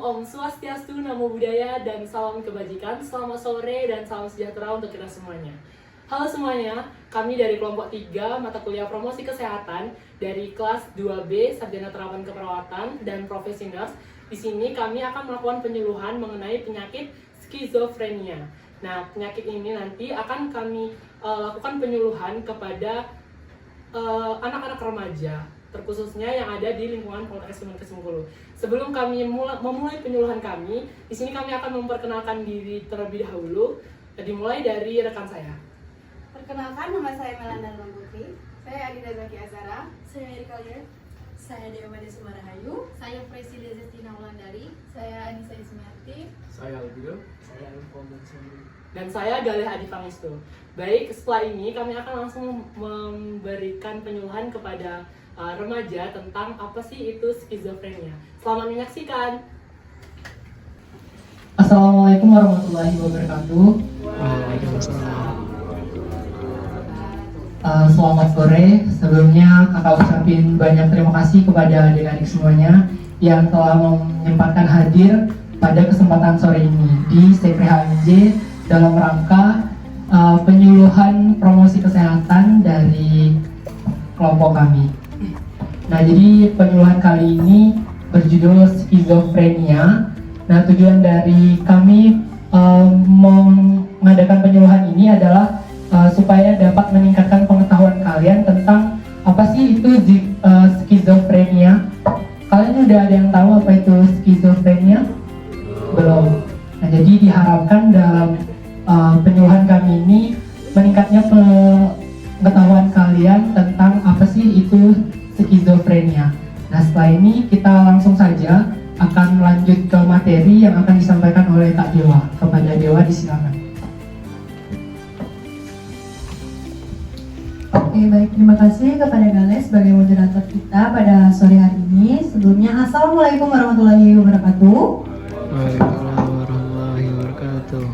Om Swastiastu, Namo Buddhaya, dan salam kebajikan. Selamat sore dan salam sejahtera untuk kita semuanya. Halo semuanya, kami dari kelompok 3 mata kuliah promosi kesehatan dari kelas 2B Sarjana Terapan Keperawatan dan Profesi Nurse. Di sini kami akan melakukan penyuluhan mengenai penyakit skizofrenia. Nah, penyakit ini nanti akan kami lakukan penyuluhan kepada anak-anak remaja, terkhususnya yang ada di lingkungan Polres Kemenkes Bengkulu. Sebelum kami memulai penyuluhan kami, di sini kami akan memperkenalkan diri terlebih dahulu. Dimulai dari rekan saya. Perkenalkan, nama saya Melanda Putri. Saya Adinda Zaki Azara. Saya Erika Lian. Saya Dewa Made Sumarahayu. Saya Presiden Zestina Wulandari. Saya Anissa Ismiarti. Saya Albido. Saya Alfon Sendiri. Dan saya Galih Adi Pangestu. Baik, setelah ini kami akan langsung memberikan penyuluhan kepada remaja tentang apa sih itu skizofrenia. Selamat menyaksikan. Assalamualaikum warahmatullahi wabarakatuh. Waalaikumsalam. Selamat sore. Sebelumnya kakak ucapin banyak terima kasih kepada adik-adik semuanya yang telah menyempatkan hadir pada kesempatan sore ini di CPHMJ dalam rangka penyuluhan promosi kesehatan dari kelompok kami. Nah, jadi penyuluhan kali ini berjudul skizofrenia. Nah, tujuan dari kami mengadakan penyuluhan ini adalah supaya dapat meningkatkan pengetahuan kalian tentang apa sih itu skizofrenia. Kalian udah ada yang tahu apa itu skizofrenia? Belum. Nah, jadi diharapkan dalam penyuluhan kami ini meningkatnya pengetahuan kalian tentang apa sih itu skizofrenia. Nah, setelah ini kita langsung saja akan lanjut ke materi yang akan disampaikan oleh Kak Dewa. Kepada Dewa disilakan. Oke, baik, terima kasih kepada Gales sebagai moderator kita pada sore hari ini. Sebelumnya, Assalamualaikum warahmatullahi wabarakatuh. Waalaikumsalam warahmatullahi wabarakatuh.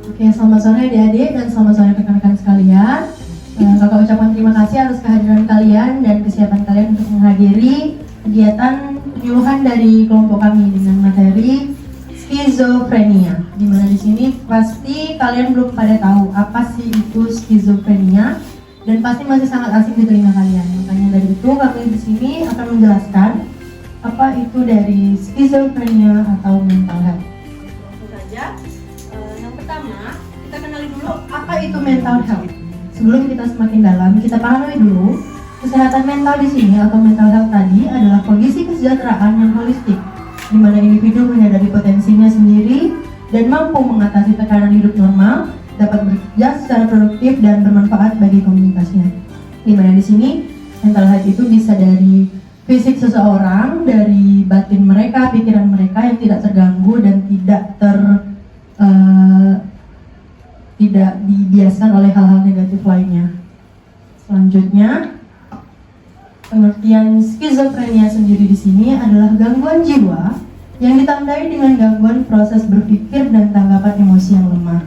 Oke, selamat sore adik-adik dan selamat sore rekan-rekan sekalian. Kakak ucapkan terima kasih atas kehadiran kalian dan kesiapan kalian untuk menghadiri kegiatan penyuluhan dari kelompok kami dengan materi skizofrenia. Dimana di sini pasti kalian belum pada tahu apa sih itu skizofrenia dan pasti masih sangat asing di telinga kalian. Makanya dari itu kami di sini akan menjelaskan apa itu dari skizofrenia atau mental health. Langsung saja. Yang pertama, kita kenali dulu Apa itu mental health? Sebelum kita semakin dalam, kita pahami dulu kesehatan mental di sini atau mental health tadi adalah kondisi kesejahteraan yang holistik, di mana individu menyadari potensinya sendiri dan mampu mengatasi tekanan hidup normal, dapat bekerja secara produktif dan bermanfaat bagi komunitasnya. Di mana di sini mental health itu bisa dari fisik seseorang, dari batin mereka, pikiran mereka yang tidak terganggu dan tidak dibiaskan oleh hal-hal negatif lainnya. Selanjutnya, pengertian skizofrenia sendiri di sini adalah gangguan jiwa yang ditandai dengan gangguan proses berpikir dan tanggapan emosi yang lemah.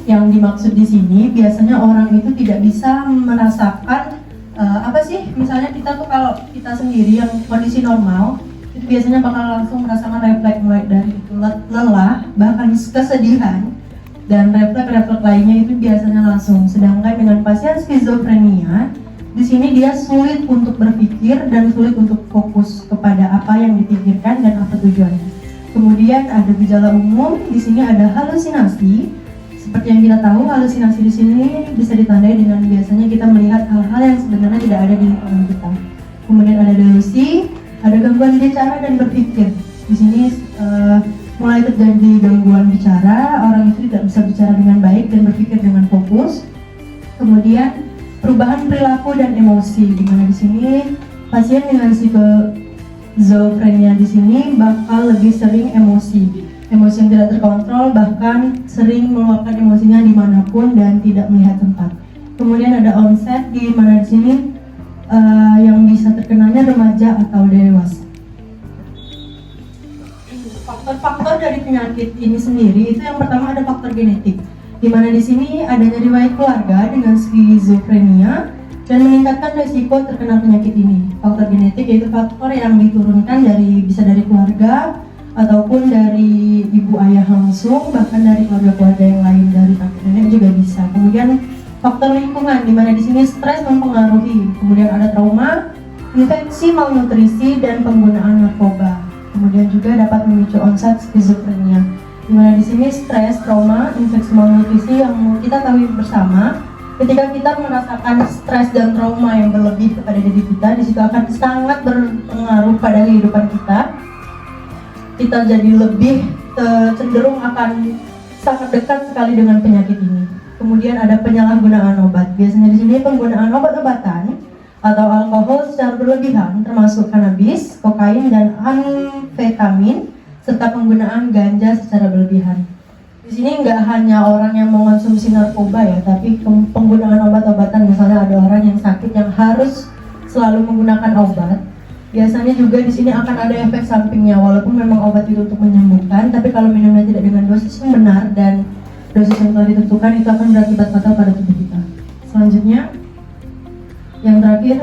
Yang dimaksud di sini biasanya orang itu tidak bisa merasakan apa sih, misalnya kita tuh kalau kita sendiri yang kondisi normal itu biasanya bakal langsung merasakan refleks mulai dari itu lelah, bahkan kesedihan, dan refleks lainnya itu biasanya langsung. Sedangkan dengan pasien skizofrenia di sini dia sulit untuk berpikir dan sulit untuk fokus kepada apa yang dipikirkan dan apa tujuannya. Kemudian ada gejala umum, di sini ada halusinasi. Seperti yang kita tahu, halusinasi di sini bisa ditandai dengan biasanya kita melihat hal-hal yang sebenarnya tidak ada di lingkungan kita. Kemudian ada delusi, ada gangguan bicara dan berpikir. Di sini mulai terjadi gangguan bicara, orang itu tidak bisa bicara dengan baik dan berpikir dengan fokus. Kemudian perubahan perilaku dan emosi, di mana di sini pasien dengan skizofrenia di sini bakal lebih sering emosi yang tidak terkontrol, bahkan sering meluapkan emosinya dimanapun dan tidak melihat tempat. Kemudian ada onset, di mana di sini yang bisa terkenanya remaja atau dewasa. Faktor-faktor dari penyakit ini sendiri itu yang pertama ada faktor genetik, di mana di sini adanya riwayat keluarga dengan skizofrenia dan meningkatkan risiko terkena penyakit ini. Faktor genetik yaitu faktor yang diturunkan bisa dari keluarga ataupun dari ibu ayah langsung, bahkan dari keluarga-keluarga yang lain, dari kakek nenek juga bisa. Kemudian faktor lingkungan, di mana di sini stres mempengaruhi. Kemudian ada trauma, infeksi, malnutrisi, dan penggunaan narkoba. Kemudian juga dapat memicu onset skizofrenia. Di mana di sini stres, trauma, infeksi, malnutrisi yang kita tahu bersama. Ketika kita merasakan stres dan trauma yang berlebih kepada diri kita, di situ akan sangat berpengaruh pada kehidupan kita. Kita jadi lebih cenderung akan sangat dekat sekali dengan penyakit ini. Kemudian ada penyalahgunaan obat. Biasanya di sini penggunaan obat-obatan atau alkohol secara berlebihan, termasuk kannabis, kokain, dan amfetamin, serta penggunaan ganja secara berlebihan. Di sini nggak hanya orang yang mengonsumsi narkoba ya, tapi penggunaan obat-obatan. Misalnya ada orang yang sakit yang harus selalu menggunakan obat. Biasanya juga di sini akan ada efek sampingnya, walaupun memang obat itu untuk menyembuhkan, tapi kalau minumnya tidak dengan dosis yang benar dan dosis yang telah ditentukan, itu akan berakibat fatal pada tubuh kita. Selanjutnya, yang terakhir,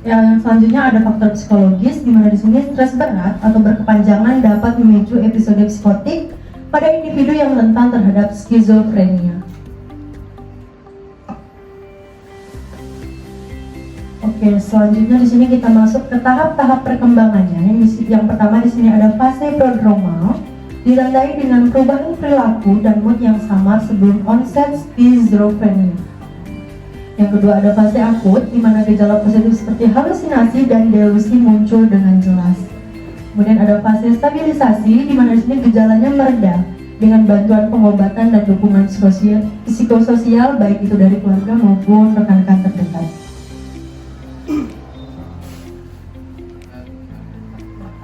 yang selanjutnya ada faktor psikologis, di mana di sini stres berat atau berkepanjangan dapat memicu episode psikotik pada individu yang rentan terhadap skizofrenia. Oke, selanjutnya di sini kita masuk ke tahap-tahap perkembangannya. Yang pertama di sini ada fase prodromal, ditandai dengan perubahan perilaku dan mood yang samar sebelum onset skizofrenia. Yang kedua ada fase akut, di mana gejala positif seperti halusinasi dan delusi muncul dengan jelas. Kemudian ada fase stabilisasi, di mana di sini gejalanya mereda dengan bantuan pengobatan dan dukungan psikososial baik itu dari keluarga maupun rekan-rekan terdekat.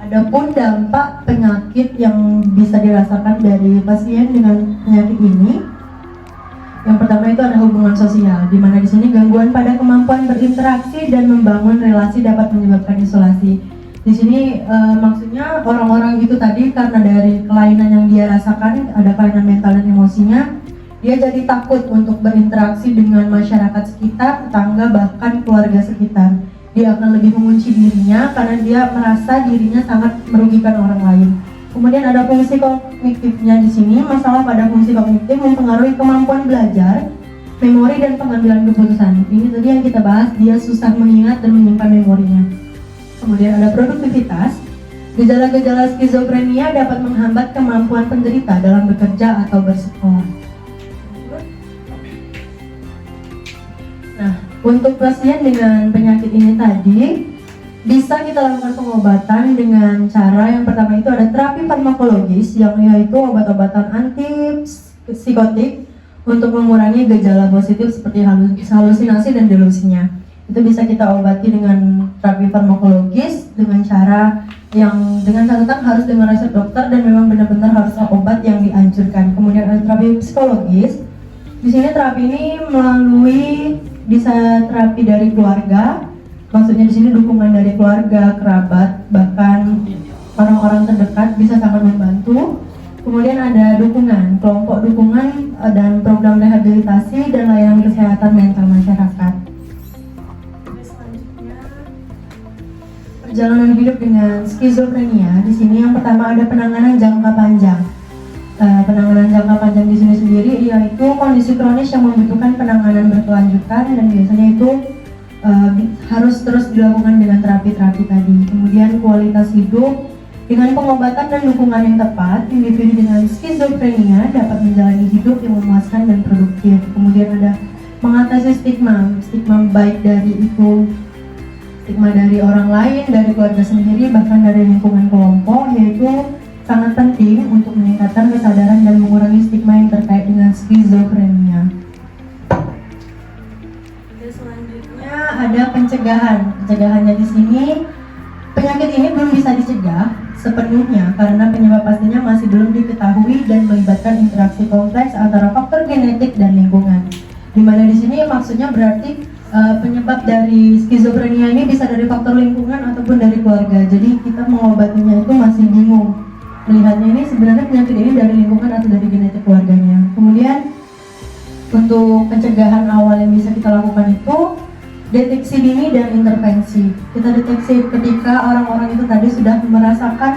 Adapun dampak penyakit yang bisa dirasakan dari pasien dengan penyakit ini, yang pertama itu ada hubungan sosial, di mana di sini gangguan pada kemampuan berinteraksi dan membangun relasi dapat menyebabkan isolasi. Di sini maksudnya orang-orang itu tadi karena dari kelainan yang dia rasakan, ada kelainan mental dan emosinya, dia jadi takut untuk berinteraksi dengan masyarakat sekitar, tetangga, bahkan keluarga sekitar. Dia akan lebih mengunci dirinya karena dia merasa dirinya sangat merugikan orang lain. Kemudian ada fungsi kognitifnya di sini. Masalah pada fungsi kognitif mempengaruhi kemampuan belajar, memori, dan pengambilan keputusan. Ini tadi yang kita bahas, dia susah mengingat dan menyimpan memorinya. Kemudian ada produktivitas. Gejala-gejala skizofrenia dapat menghambat kemampuan penderita dalam bekerja atau bersekolah. Nah, untuk pasien dengan penyakit ini tadi, bisa kita lakukan pengobatan dengan cara yang pertama itu ada terapi farmakologis, yang yaitu obat-obatan antipsikotik untuk mengurangi gejala positif seperti halusinasi dan delusinya. Itu bisa kita obati dengan terapi farmakologis dengan cara yang dengan catatan harus dengan resep dokter dan memang benar-benar harus obat yang dianjurkan. Kemudian ada terapi psikologis. Di sini terapi ini melalui bisa terapi dari keluarga. Maksudnya di sini dukungan dari keluarga, kerabat, bahkan orang-orang terdekat bisa sangat membantu. Kemudian ada dukungan, kelompok dukungan dan program rehabilitasi dan layanan kesehatan mental masyarakat. Selanjutnya, perjalanan hidup dengan skizofrenia. Di sini yang pertama ada penanganan jangka panjang. Penanganan jangka panjang di sini sendiri yaitu kondisi kronis yang membutuhkan penanganan berkelanjutan dan biasanya itu harus terus dilakukan dengan terapi-terapi tadi. Kemudian kualitas hidup dengan pengobatan dan dukungan yang tepat, individu dengan skizofrenia dapat menjalani hidup yang memuaskan dan produktif. Kemudian ada mengatasi stigma baik dari itu stigma dari orang lain, dari keluarga sendiri, bahkan dari lingkungan kelompok, yaitu sangat penting untuk meningkatkan kesadaran dan mengurangi stigma yang terkait dengan skizofrenia. Selanjutnya ada pencegahan. Pencegahannya di sini, penyakit ini belum bisa dicegah sepenuhnya karena penyebab pastinya masih belum diketahui dan melibatkan interaksi kompleks antara faktor genetik dan lingkungan. Dimana di sini maksudnya berarti penyebab dari skizofrenia ini bisa dari faktor lingkungan ataupun dari keluarga. Jadi kita mengobatinya itu masih bingung. Melihatnya ini sebenarnya penyakit ini dari lingkungan atau dari genetik keluarganya. Kemudian untuk pencegahan awal yang bisa kita lakukan itu deteksi dini dan intervensi. Kita deteksi ketika orang-orang itu tadi sudah merasakan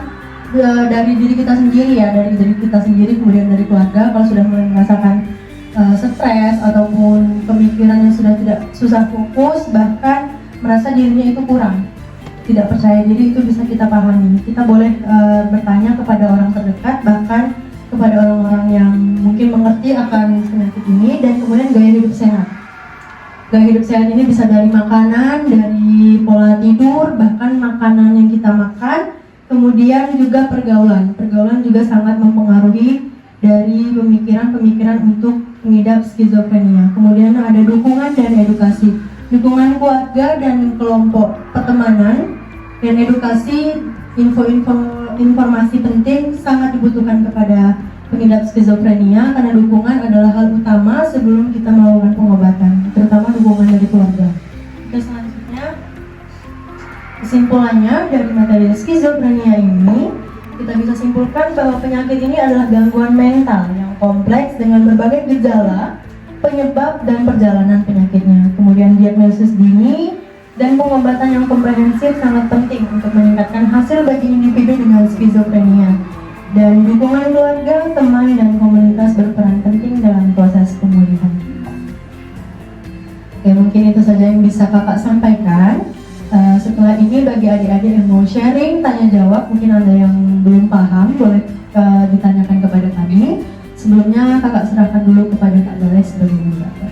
dari diri kita sendiri ya, dari diri kita sendiri, kemudian dari keluarga. Kalau sudah mulai merasakan stres ataupun pemikiran yang sudah tidak susah fokus, bahkan merasa dirinya itu kurang, tidak percaya diri, itu bisa kita pahami. Kita boleh bertanya kepada orang terdekat, bahkan kepada orang-orang yang mungkin mengerti akan penyakit ini, dan kemudian gaya hidup sehat. Gaya hidup sehat ini bisa dari makanan, dari pola tidur, bahkan makanan yang kita makan, kemudian juga pergaulan. Pergaulan juga sangat mempengaruhi dari pemikiran-pemikiran untuk mengidap skizofrenia. Kemudian ada dukungan dan edukasi. Dukungan keluarga dan kelompok pertemanan dan edukasi, informasi penting sangat dibutuhkan kepada pengidap skizofrenia, karena dukungan adalah hal utama sebelum kita melakukan pengobatan, terutama dukungan dari keluarga. Oke, selanjutnya kesimpulannya dari materi skizofrenia ini, kita bisa simpulkan bahwa penyakit ini adalah gangguan mental yang kompleks dengan berbagai gejala, penyebab dan perjalanan penyakitnya. Kemudian diagnosis dini dan pengobatan yang komprehensif sangat penting untuk meningkatkan hasil bagi individu dengan skizofrenia. Dan dukungan keluarga, teman, dan komunitas berperan penting dalam proses pemulihan. Oke, mungkin itu saja yang bisa kakak sampaikan. Setelah ini bagi adik-adik yang mau sharing, tanya jawab, mungkin ada yang belum paham, boleh ditanyakan kepada kami. Sebelumnya kakak serahkan dulu kepada Kak Doles sebagai moderator.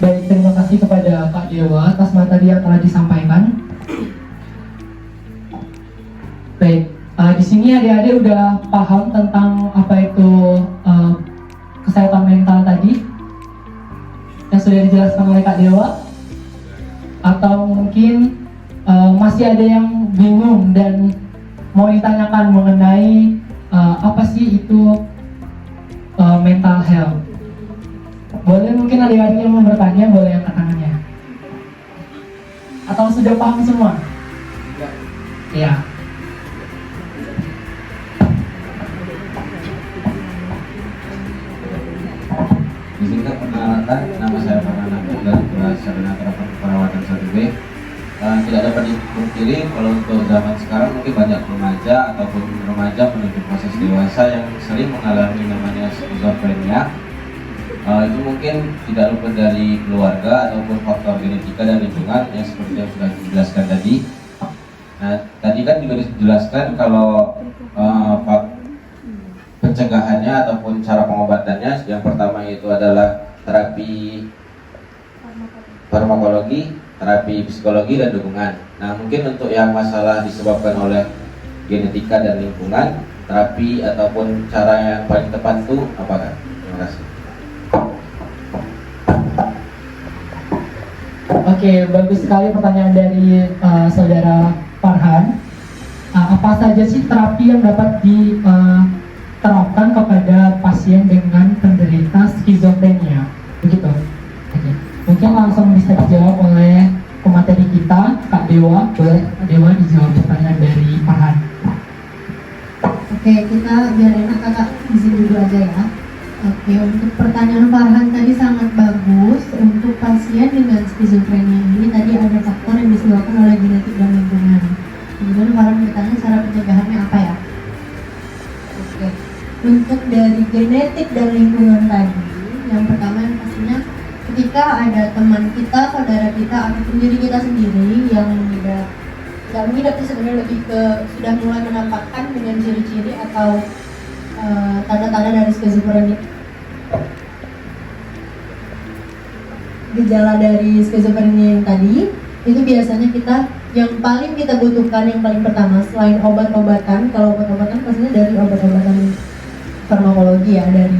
Baik, terima kasih kepada Kak Dewa atas materi yang telah disampaikan. Baik, di sini adik-adik udah paham tentang apa itu kesehatan mental tadi yang sudah dijelaskan oleh Kak Dewa, atau mungkin masih ada yang bingung dan mau ditanyakan mengenai apa sih itu mental health. Boleh mungkin adik-adik yang mau bertanya, boleh angkat tangannya. Atau sudah paham semua? Iya. Izinkan perkenalkan, nama saya Farhana dari kelas Sarjana Terapan Perawatan 1B. Tidak dapat dipungkiri kalau untuk zaman sekarang mungkin banyak remaja ataupun remaja menuju proses dewasa yang sering mengalami namanya skizofrenia. Itu mungkin tidak luput dari keluarga ataupun faktor genetika dan lingkungan yang seperti yang sudah dijelaskan tadi. Nah, tadi kan juga dijelaskan kalau pencegahannya ataupun cara pengobatannya, yang pertama itu adalah terapi farmakologi, terapi psikologi, dan dukungan. Nah, mungkin untuk yang masalah disebabkan oleh genetika dan lingkungan, terapi ataupun cara yang paling tepat itu apakah? Terima kasih. Oke, bagus sekali pertanyaan dari saudara Farhan. Apa saja sih terapi yang dapat diterapkan kepada pasien dengan penderita skizofrenia? Begitu. Oke. Mungkin langsung bisa dijawab oleh pemateri kita, Kak Dewa. Boleh Kak Dewa dijawab pertanyaan dari Farhan. Oke, kita biar enak kakak izin dulu aja ya. Oke, untuk pertanyaan Farhan tadi sangat bagus. Untuk pasien dengan skizofrenia ini tadi ada faktor yang disebabkan oleh genetik dan lingkungan. Kemudian Farhan bertanya cara pencegahannya apa ya? Oke, untuk dari genetik dan lingkungan tadi, yang pertama yang pastinya ketika ada teman kita, saudara kita, ataupun diri kita sendiri yang mengidap itu sebenarnya lebih ke sudah mulai menampakkan dengan ciri-ciri atau tanda-tanda dari skizofrenia. Gejala dari skizofrenia yang tadi itu biasanya yang paling kita butuhkan, yang paling pertama selain obat-obatan, kalau obat-obatan pastinya dari obat-obatan farmakologi ya, dari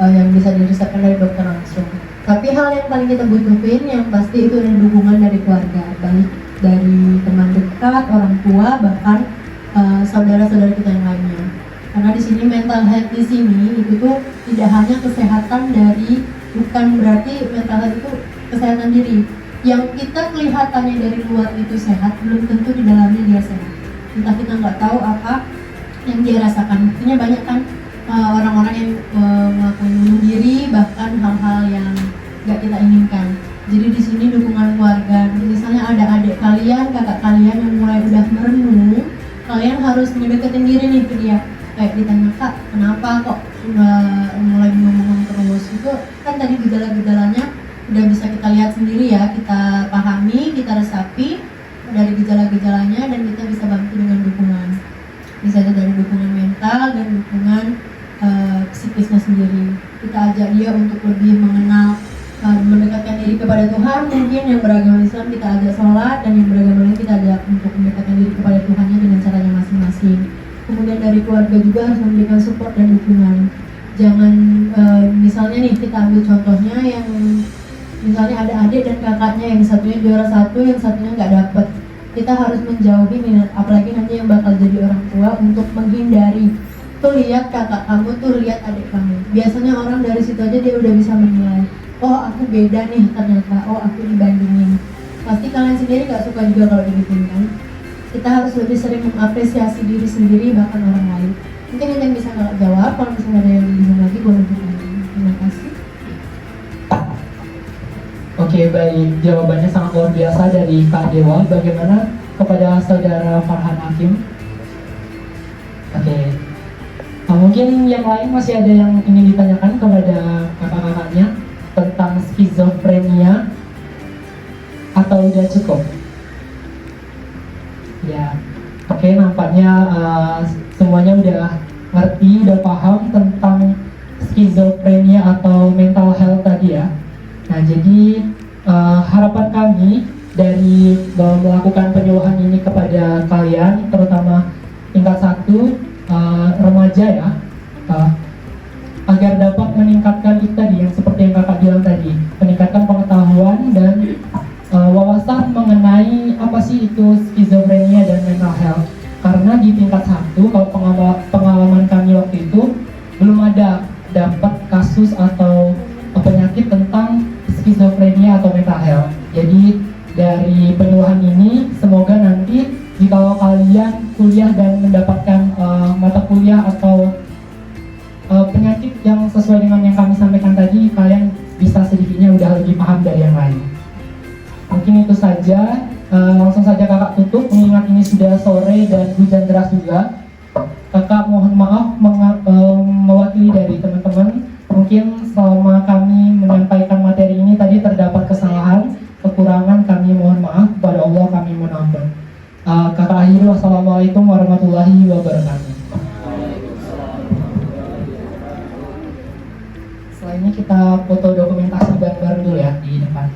yang bisa diresepkan dari dokter langsung. Tapi hal yang paling kita butuhin yang pasti itu adalah dukungan dari keluarga, baik dari teman dekat, orang tua, bahkan saudara-saudara kita yang lainnya. Karena di sini mental health di sini itu tuh tidak hanya kesehatan dari, bukan berarti mental health itu kesehatan diri. Yang kita kelihatannya dari luar itu sehat, belum tentu di dalamnya dia sehat. Entah kita nggak tahu apa yang dia rasakan. Buktinya banyak kan orang-orang yang melakukan bunuh diri, bahkan hal-hal yang nggak kita inginkan. Jadi di sini dukungan keluarga, misalnya ada adik kalian kalian, kakak kalian yang mulai udah merenung, kalian harus mendekatin diri nih ke dia. Kayak ditanya, Kak, kenapa kok mulai ngomong terus? Itu kan tadi gejala-gejalanya udah bisa kita lihat sendiri ya, kita pahami, kita resapi dari gejala-gejalanya, dan kita bisa bantu dengan dukungan. Bisa dari dukungan mental dan dukungan psikisnya sendiri. Kita ajak dia untuk lebih mengenal, mendekatkan diri kepada Tuhan. Mungkin yang beragama Islam kita ajak sholat, dan yang beragama lain kita ajak untuk mendekatkan diri kepada Tuhannya dengan caranya masing-masing. Kemudian dari keluarga juga harus memberikan support dan dukungan. Jangan misalnya nih kita ambil contohnya yang misalnya ada adik dan kakaknya, yang satunya juara 1, yang satunya nggak dapet. Kita harus menjauhi minat, apalagi nanti yang bakal jadi orang tua, untuk menghindari. Tuh lihat kakak kamu, tuh lihat adik kamu. Biasanya orang dari situ aja dia udah bisa menilai, oh aku beda nih ternyata, oh aku dibandingin. Pasti kalian sendiri nggak suka juga kalau digituin kan. Kita harus lebih sering mengapresiasi diri sendiri, bahkan orang lain. Mungkin itu yang bisa kakak jawab. Kalau misalnya ada yang bingung lagi boleh bertanya. Terima kasih. Oke, baik. Jawabannya sangat luar biasa dari Kak Dewa. Bagaimana kepada saudara Farhan Hakim? Oke. Mungkin yang lain masih ada yang ingin ditanyakan kepada kakak-kakaknya tentang skizofrenia, atau udah cukup? Ya, oke, nampaknya semuanya udah ngerti, udah paham tentang skizofrenia atau mental health tadi ya. Nah, jadi harapan kami dari melakukan penyuluhan ini kepada kalian, terutama tingkat 1 remaja ya, agar dapat meningkatkan itu tadi, yang seperti yang kakak bilang tadi, meningkatkan pengetahuan dan wawasan mengenai apa sih itu skizofrenia dan mental health. Karena di tingkat 1, kalau pengalaman kami waktu itu, belum ada dapat kasus atau penyakit tentang skizofrenia atau mental health. Jadi dari penyuluhan ini, semoga nanti jika kalian kuliah dan mendapatkan mata kuliah atau penyakit yang sesuai dengan yang kami sampaikan tadi, kalian bisa sedikitnya udah lebih paham dari yang lain. Mungkin itu saja. Langsung saja kakak tutup, mengingat ini sudah sore dan hujan deras juga. Kakak mohon maaf mewakili dari teman-teman. Mungkin selama kami menyampaikan materi ini tadi terdapat kesalahan, kekurangan, kami mohon maaf. Kepada Allah kami mohon ampun. Kakak akhiri, wassalamualaikum warahmatullahi wabarakatuh. Selanjutnya kita foto dokumentasi bareng-bareng dulu ya di depan.